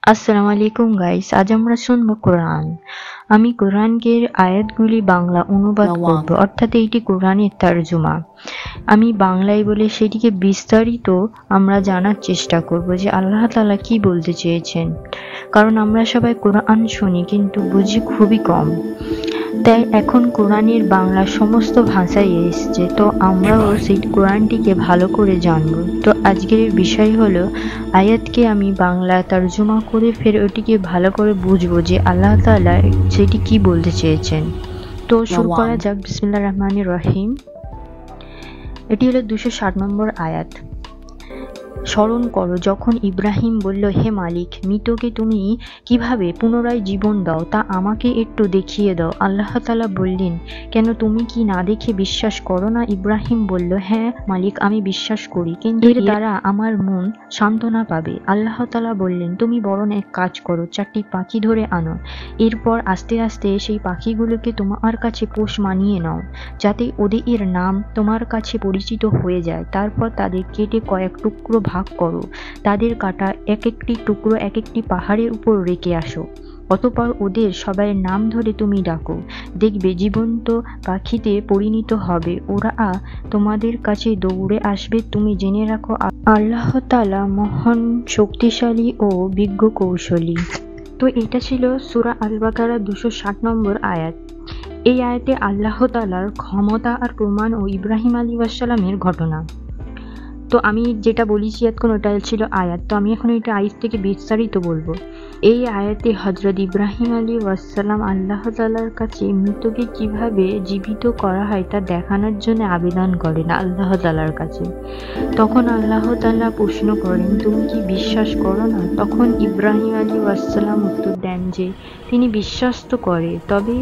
আসসালামু আলাইকুম গাইস, আজ আমরা শুনবো কোরআন। আমি কোরআনের আয়াতগুলি বাংলা অনুবাদ করব, অর্থাৎ এইটি কোরআনের তর্জমা। আমি বাংলায় বলে সেটিকে বিস্তারিত আমরা জানার চেষ্টা করব যে আল্লাহ তাআলা কি বলতে চেয়েছেন, কারণ আমরা সবাই কোরআন শুনি কিন্তু বুঝি খুবই কম। তাই এখন কোরআনের বাংলা সমস্ত ভাষায় এসছে, তো আমরাও সেই কোরআনটিকে ভালো করে জানব। তো আজকের বিষয় হলো আয়াতকে আমি বাংলা তর্জমা করে ফের ওটিকে ভালো করে বুঝবো যে আল্লাহ তাআলা সেটি কি বলতে চেয়েছেন। তো শুরু করা যাক। বিসমিল্লাহির রহমানির রহিম। এটি হলো 260 নম্বর আয়াত। স্মরণ করো যখন ইব্রাহিম বলল, হে মালিক, মৃতকে তুমি কিভাবে পুনরায় জীবন দাও তা আমাকে একটু দেখিয়ে দাও। আল্লাহ তাআলা বললেন, কেন তুমি কি না দেখে বিশ্বাস করো না? ইব্রাহিম বলল, হ্যাঁ মালিক, আমি বিশ্বাস করি, কিন্তু এর দ্বারা আমার মন সান্ত্বনা পাবে। আল্লাহ তাআলা বললেন, তুমি বরং এক কাজ করো, 4টি পাখি ধরে আনো। এরপর আস্তে আস্তে সেই পাখিগুলোকে তোমার কাছে পোষ মানিয়ে নাও, যাতে ওদের নাম তোমার কাছে পরিচিত হয়ে যায়। তারপর তাদের কেটে কয়েক টুকরো ভাগ করো, তাদের কাটা এক একটি টুকরো এক একটি পাহাড়ের উপর রেখে আসো। অতঃপর ওদের সবাই নাম ধরে তুমি ডাকো, দেখবে জীবন্ত পাখিতে পরিণত হবে। ওরা তোমাদের কাছে দৌড়ে আসবে। তুমি জেনে রাখো, আল্লাহ তাআলা মহান, শক্তিশালী ও বিজ্ঞ কৌশলী। তো এটা ছিল সূরা আল বাকারা 260 নম্বর আয়াত। এই আয়াতে আল্লাহ তাআলার ক্ষমতা আর প্রমাণ ও ইব্রাহিম আলাইহিস সালামের ঘটনা। তো আমি যেটা বলেছি এতক্ষণ ওটা ছিল আয়াত। তো আমি এখন এটা আয়াত থেকে বিস্তারিত বলবো। এই আয়াতে হযরত ইব্রাহিম আলাইহিস সালাম আল্লাহ তাআলার কাছে মৃতকে কিভাবে জীবিত করা হয় তা দেখানোর জন্য আবেদন করেন আল্লাহ তাআলার কাছে। তখন আল্লাহ তাআলা প্রশ্ন করেন, তুমি কি বিশ্বাস করো না? তখন ইব্রাহিম আলাইহিস সালাম উত্তর দেন যে তিনি বিশ্বাস তো করে, তবে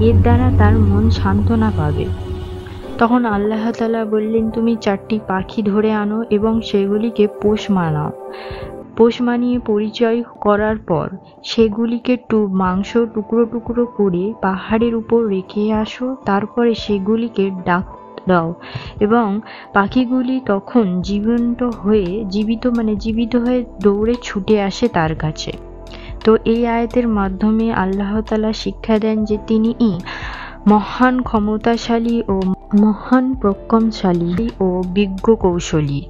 এর দ্বারা তার মন সান্ত্বনা পাবে। তখন আল্লাহ তাআলা বললেন, তুমি 4টি পাখি ধরে আনো এবং সেগুলিকে পোষ মানাও। পোষ মানিয়ে পরিচয় করার পর সেগুলিকে মাংস টুকরো টুকরো করে পাহাড়ের উপর রেখে আসো। তারপরে সেগুলিকে ডাক দাও এবং পাখিগুলি তখন জীবিত হয়ে দৌড়ে ছুটে আসে তার কাছে। তো এই আয়াতের মাধ্যমে আল্লাহ তাআলা শিক্ষা দেন যে তিনিই মহান ক্ষমতাশালী ও মহান পরাক্রমশালী ও বিজ্ঞ কৌশলী।